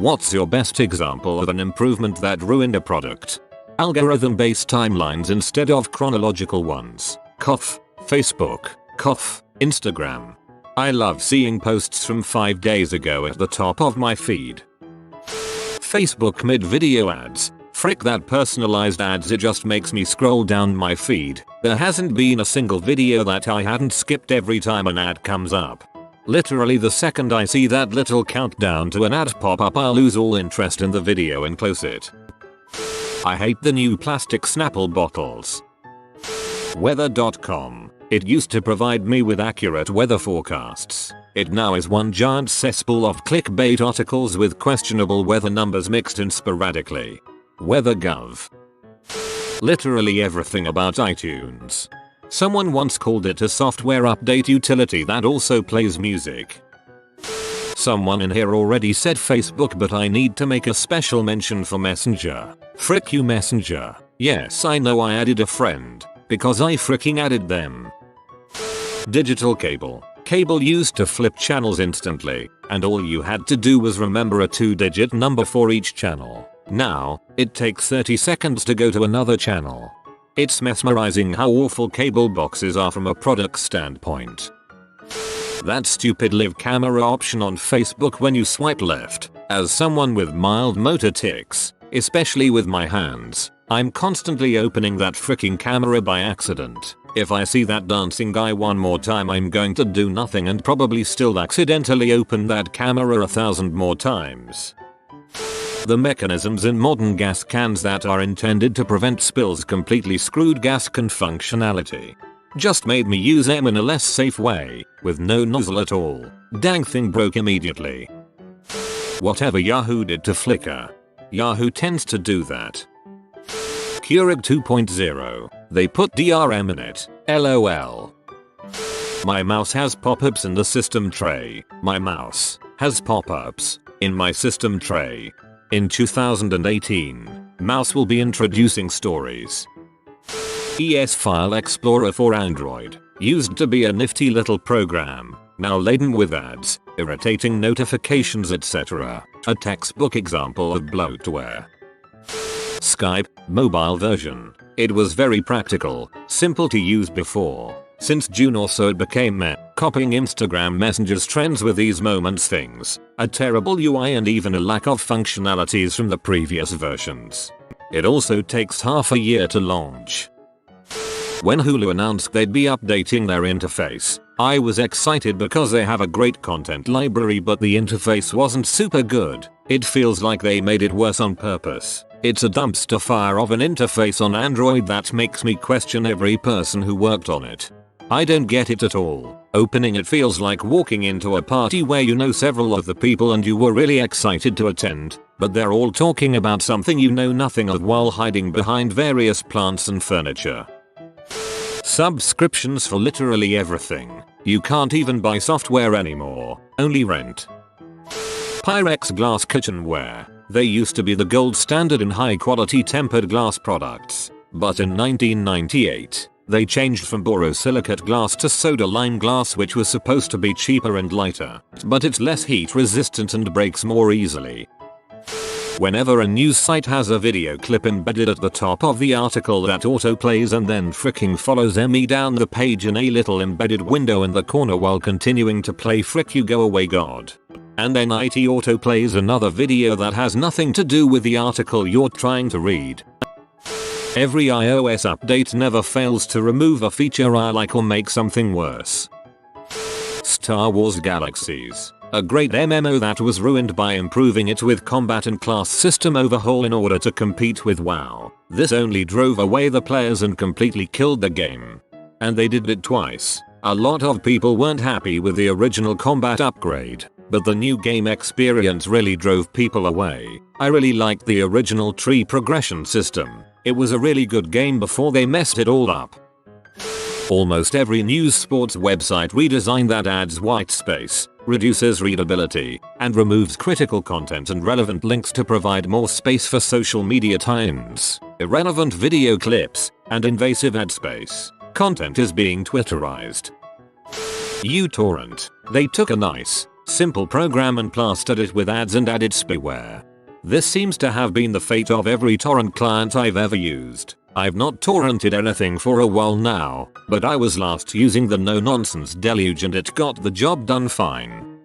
What's your best example of an improvement that ruined a product? Algorithm-based timelines instead of chronological ones. Cough. Facebook. Cough. Instagram. I love seeing posts from 5 days ago at the top of my feed. Facebook mid-video ads. Frick that personalized ads, it just makes me scroll down my feed. There hasn't been a single video that I hadn't skipped every time an ad comes up. Literally the second I see that little countdown to an ad pop up, I'll lose all interest in the video and close it. I hate the new plastic Snapple bottles. Weather.com. It used to provide me with accurate weather forecasts. It now is one giant cesspool of clickbait articles with questionable weather numbers mixed in sporadically. Weather.gov. Literally everything about iTunes. Someone once called it a software update utility that also plays music. Someone in here already said Facebook, but I need to make a special mention for Messenger. Frick you Messenger. Yes, I know I added a friend, because I fricking added them. Digital cable. Cable used to flip channels instantly, and all you had to do was remember a 2-digit number for each channel. Now, it takes 30 seconds to go to another channel. It's mesmerizing how awful cable boxes are from a product standpoint. That stupid live camera option on Facebook when you swipe left. As someone with mild motor tics, especially with my hands, I'm constantly opening that freaking camera by accident. If I see that dancing guy one more time, I'm going to do nothing and probably still accidentally open that camera 1,000 more times. The mechanisms in modern gas cans that are intended to prevent spills completely screwed gas can functionality. Just made me use them in a less safe way, with no nozzle at all. Dang thing broke immediately. Whatever Yahoo did to Flickr. Yahoo tends to do that. Keurig 2.0. They put DRM in it. LOL. My mouse has pop-ups in the system tray. My mouse has pop-ups in my system tray. In 2018, Mouse will be introducing Stories. ES File Explorer for Android. Used to be a nifty little program, now laden with ads, irritating notifications, etc. A textbook example of bloatware. Skype, mobile version. It was very practical, simple to use before. Since June or so it became meh, copying Instagram Messenger's trends with these moments things, a terrible UI and even a lack of functionalities from the previous versions. It also takes half a year to launch. When Hulu announced they'd be updating their interface, I was excited because they have a great content library, but the interface wasn't super good. It feels like they made it worse on purpose. It's a dumpster fire of an interface on Android that makes me question every person who worked on it. I don't get it at all. Opening it feels like walking into a party where you know several of the people and you were really excited to attend, but they're all talking about something you know nothing of while hiding behind various plants and furniture. Subscriptions for literally everything. You can't even buy software anymore, only rent. Pyrex glass kitchenware. They used to be the gold standard in high quality tempered glass products, but in 1998, they changed from borosilicate glass to soda lime glass, which was supposed to be cheaper and lighter, but it's less heat resistant and breaks more easily. Whenever a news site has a video clip embedded at the top of the article that autoplays and then fricking follows me down the page in a little embedded window in the corner while continuing to play, frick you go away god. And then it autoplays another video that has nothing to do with the article you're trying to read. Every iOS update never fails to remove a feature I like or make something worse. Star Wars Galaxies. A great MMO that was ruined by improving it with combat and class system overhaul in order to compete with WoW. This only drove away the players and completely killed the game. And they did it twice. A lot of people weren't happy with the original combat upgrade, but the new game experience really drove people away. I really liked the original tree progression system. It was a really good game before they messed it all up. Almost every news sports website redesign that adds white space, reduces readability, and removes critical content and relevant links to provide more space for social media tie-ins, irrelevant video clips, and invasive ad space. Content is being Twitterized. uTorrent. They took a nice, Simple program and plastered it with ads and added spyware. This seems to have been the fate of every torrent client I've ever used. I've not torrented anything for a while now, but I was last using the no-nonsense deluge and it got the job done fine.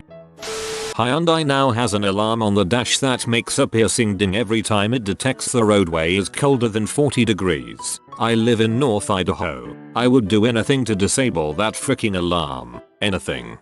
Hyundai now has an alarm on the dash that makes a piercing ding every time it detects the roadway is colder than 40 degrees. I live in North Idaho. I would do anything to disable that freaking alarm. Anything.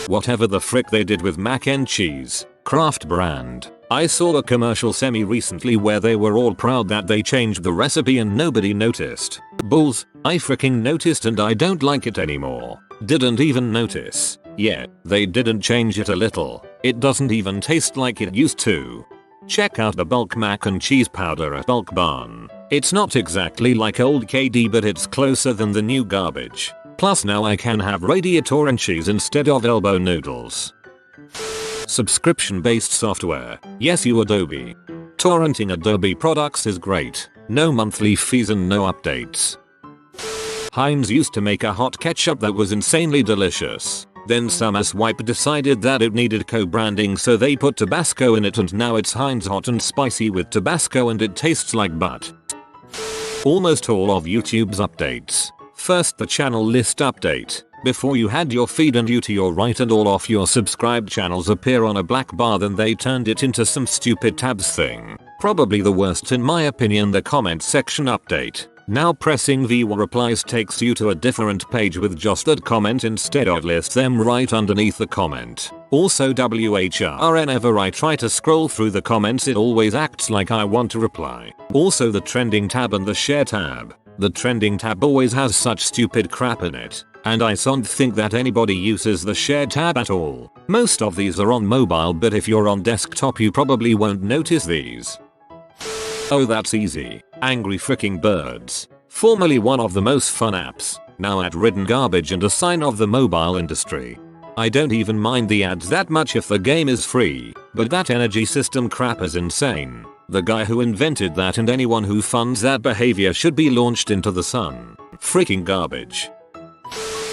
Whatever the frick they did with mac and cheese, Kraft brand. I saw a commercial semi-recently where they were all proud that they changed the recipe and nobody noticed. Bulls, I freaking noticed and I don't like it anymore. Didn't even notice. Yeah, they didn't change it a little. It doesn't even taste like it used to. Check out the bulk mac and cheese powder at Bulk Barn. It's not exactly like old KD but it's closer than the new garbage. Plus now I can have radiator and cheese instead of elbow noodles. Subscription-based software. Yes you Adobe. Torrenting Adobe products is great. No monthly fees and no updates. Heinz used to make a hot ketchup that was insanely delicious. Then some asswipe decided that it needed co-branding so they put Tabasco in it and now it's Heinz Hot and Spicy with Tabasco and it tastes like butt. Almost all of YouTube's updates. First the channel list update. Before you had your feed and you to your right and all of your subscribed channels appear on a black bar, then they turned it into some stupid tabs thing. Probably the worst in my opinion. The comment section update. Now pressing viewer replies takes you to a different page with just that comment instead of list them right underneath the comment. Also WHR whenever I try to scroll through the comments it always acts like I want to reply. Also the trending tab and the share tab. The trending tab always has such stupid crap in it. And I don't think that anybody uses the share tab at all. Most of these are on mobile but if you're on desktop you probably won't notice these. Oh that's easy. Angry Freaking Birds. Formerly one of the most fun apps, now ad-ridden garbage and a sign of the mobile industry. I don't even mind the ads that much if the game is free, but that energy system crap is insane. The guy who invented that and anyone who funds that behavior should be launched into the sun. Freaking garbage.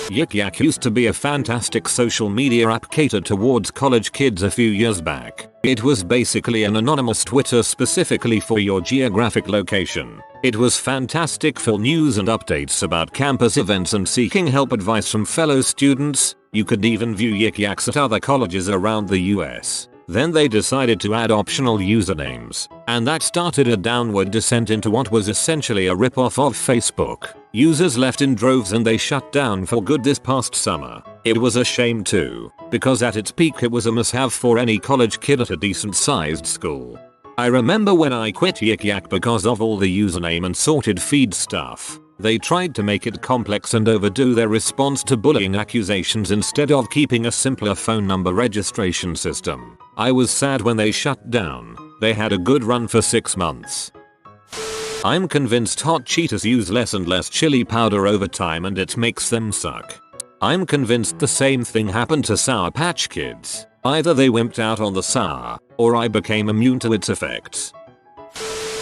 Yik Yak used to be a fantastic social media app catered towards college kids a few years back. It was basically an anonymous Twitter specifically for your geographic location. It was fantastic for news and updates about campus events and seeking help advice from fellow students. You could even view Yik Yaks at other colleges around the US. Then they decided to add optional usernames, and that started a downward descent into what was essentially a ripoff of Facebook. Users left in droves and they shut down for good this past summer. It was a shame too, because at its peak it was a must-have for any college kid at a decent sized school. I remember when I quit Yik Yak because of all the username and sorted feed stuff. They tried to make it complex and overdo their response to bullying accusations instead of keeping a simpler phone number registration system. I was sad when they shut down. They had a good run for 6 months. I'm convinced hot Cheetos use less and less chili powder over time and it makes them suck. I'm convinced the same thing happened to Sour Patch Kids. Either they wimped out on the sour, or I became immune to its effects.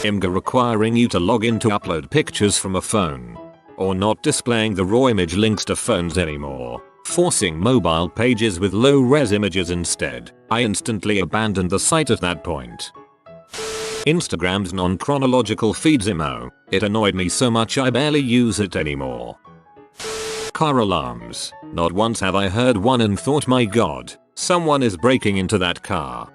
IMG requiring you to log in to upload pictures from a phone. Or not displaying the raw image links to phones anymore. Forcing mobile pages with low-res images instead. I instantly abandoned the site at that point. Instagram's non-chronological feeds emo. It annoyed me so much I barely use it anymore. Car alarms. Not once have I heard one and thought my god, someone is breaking into that car.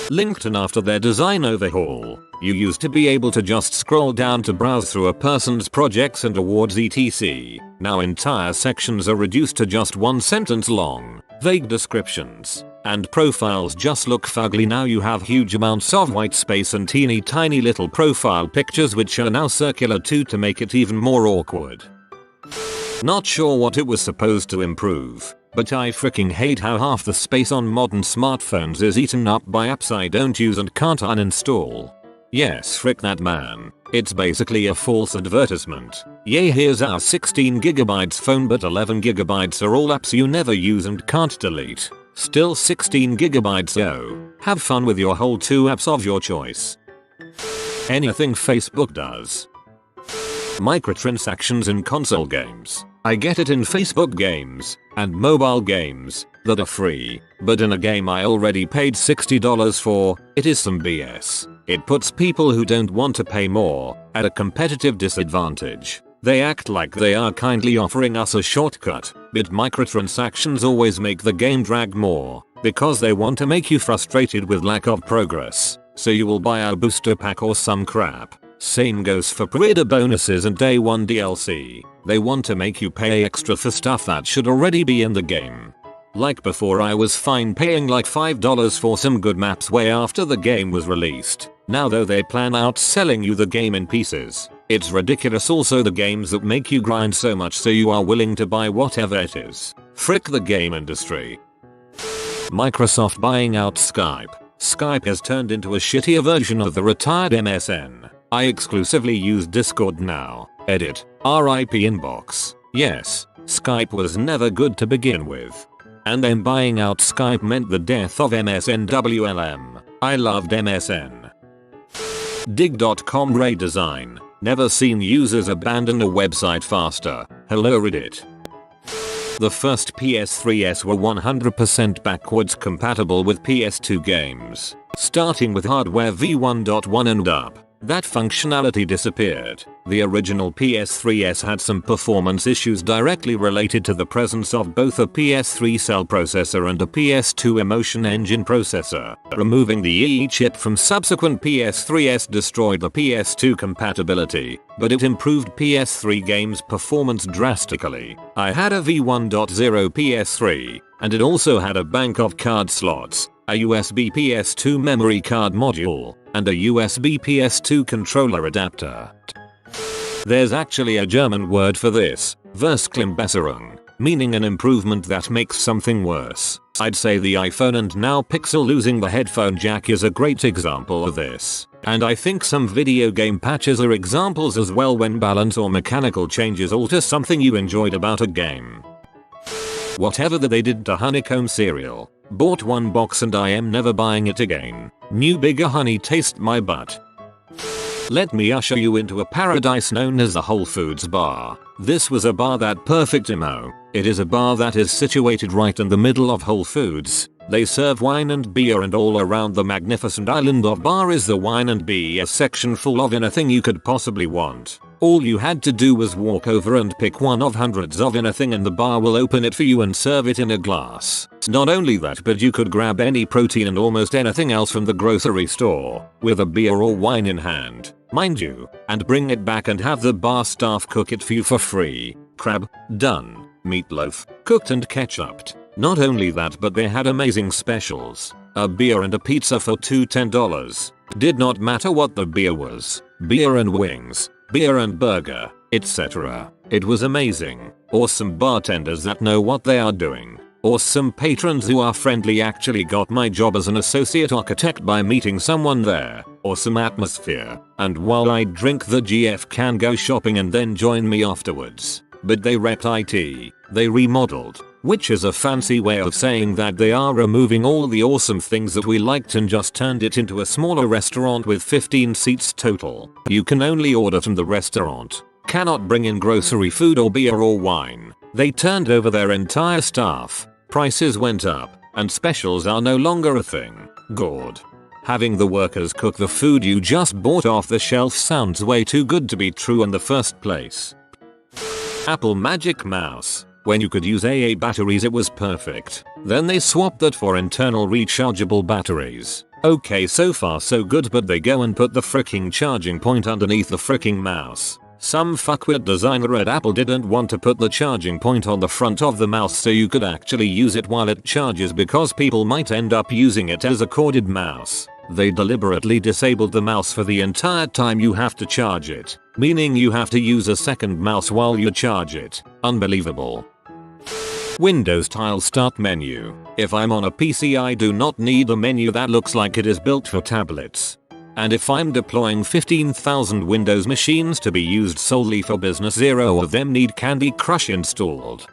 LinkedIn after their design overhaul, you used to be able to just scroll down to browse through a person's projects and awards etc. Now entire sections are reduced to just one sentence long, vague descriptions, and profiles just look fugly. Now you have huge amounts of white space and teeny tiny little profile pictures which are now circular too to make it even more awkward. Not sure what it was supposed to improve, but I freaking hate how half the space on modern smartphones is eaten up by apps I don't use and can't uninstall. Yes, frick that man. It's basically a false advertisement. Yay, here's our 16GB phone but 11GB are all apps you never use and can't delete. Still 16GB yo. Have fun with your whole 2 apps of your choice. Anything Facebook does. Microtransactions in console games. I get it in Facebook games, and mobile games that are free, but in a game I already paid $60 for, it is some BS. It puts people who don't want to pay more at a competitive disadvantage. They act like they are kindly offering us a shortcut, but microtransactions always make the game drag more, because they want to make you frustrated with lack of progress, so you will buy a booster pack or some crap. Same goes for pre-order bonuses and day 1 DLC. They want to make you pay extra for stuff that should already be in the game. Like before, I was fine paying like $5 for some good maps way after the game was released. Now though, they plan out selling you the game in pieces. It's ridiculous. Also, the games that make you grind so much so you are willing to buy whatever it is. Frick the game industry. Microsoft buying out Skype. Skype has turned into a shittier version of the retired MSN. I exclusively use Discord now. Edit. RIP inbox. Yes, Skype was never good to begin with. And them buying out Skype meant the death of MSN WLM. I loved MSN. Dig.com redesign. Never seen users abandon a website faster. Hello Reddit. The first PS3s were 100% backwards compatible with PS2 games. Starting with hardware v1.1 and up, that functionality disappeared. The original PS3s had some performance issues directly related to the presence of both a PS3 cell processor and a PS2 Emotion Engine processor. Removing the EE chip from subsequent PS3s destroyed the PS2 compatibility, but it improved PS3 games' performance drastically. I had a v1.0 PS3, and it also had a bank of card slots, a USB PS2 memory card module, and a USB PS2 controller adapter. There's actually a German word for this, Verschlimmbesserung, meaning an improvement that makes something worse. I'd say the iPhone and now Pixel losing the headphone jack is a great example of this. And I think some video game patches are examples as well, when balance or mechanical changes alter something you enjoyed about a game. Whatever that they did to honeycomb cereal. Bought one box and I am never buying it again. New bigger honey taste my butt. Let me usher you into a paradise known as the Whole Foods bar. This was a bar that perfectimo. It is a bar that is situated right in the middle of Whole Foods. They serve wine and beer, and all around the magnificent island of bar is the wine and beer section full of anything you could possibly want. All you had to do was walk over and pick one of hundreds of anything, and the bar will open it for you and serve it in a glass. Not only that, but you could grab any protein and almost anything else from the grocery store, with a beer or wine in hand, mind you, and bring it back and have the bar staff cook it for you for free. Crab, done. Meatloaf, cooked and ketchuped. Not only that, but they had amazing specials. A beer and a pizza for $10. Did not matter what the beer was. Beer and wings, beer and burger, etc. It was amazing. Awesome bartenders that know what they are doing. Awesome patrons who are friendly. Actually got my job as an associate architect by meeting someone there. Awesome atmosphere. And while I drink, the GF can go shopping and then join me afterwards. But they repped IT. They remodeled, which is a fancy way of saying that they are removing all the awesome things that we liked and just turned it into a smaller restaurant with 15 seats total. You can only order from the restaurant. Cannot bring in grocery food or beer or wine. They turned over their entire staff. Prices went up, and specials are no longer a thing. God. Having the workers cook the food you just bought off the shelf sounds way too good to be true in the first place. Apple Magic Mouse. When you could use AA batteries, it was perfect. Then they swapped that for internal rechargeable batteries. Okay, so far so good, but they go and put the fricking charging point underneath the fricking mouse. Some fuckwit designer at Apple didn't want to put the charging point on the front of the mouse so you could actually use it while it charges, because people might end up using it as a corded mouse. They deliberately disabled the mouse for the entire time you have to charge it, meaning you have to use a second mouse while you charge it. Unbelievable. Windows tile start menu. If I'm on a PC, I do not need a menu that looks like it is built for tablets. And if I'm deploying 15,000 Windows machines to be used solely for business, 0 of them need Candy Crush installed.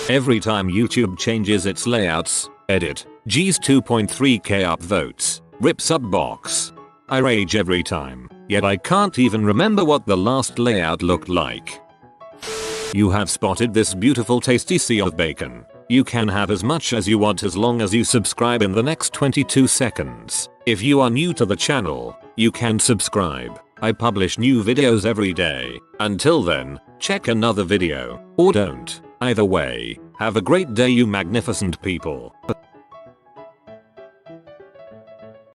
Every time YouTube changes its layouts, edit, G's 2.3k upvotes, rips up box. I rage every time, yet I can't even remember what the last layout looked like. You have spotted this beautiful tasty sea of bacon. You can have as much as you want as long as you subscribe in the next 22 seconds. If you are new to the channel, you can subscribe. I publish new videos every day. Until then, check another video, or don't. Either way, have a great day you magnificent people.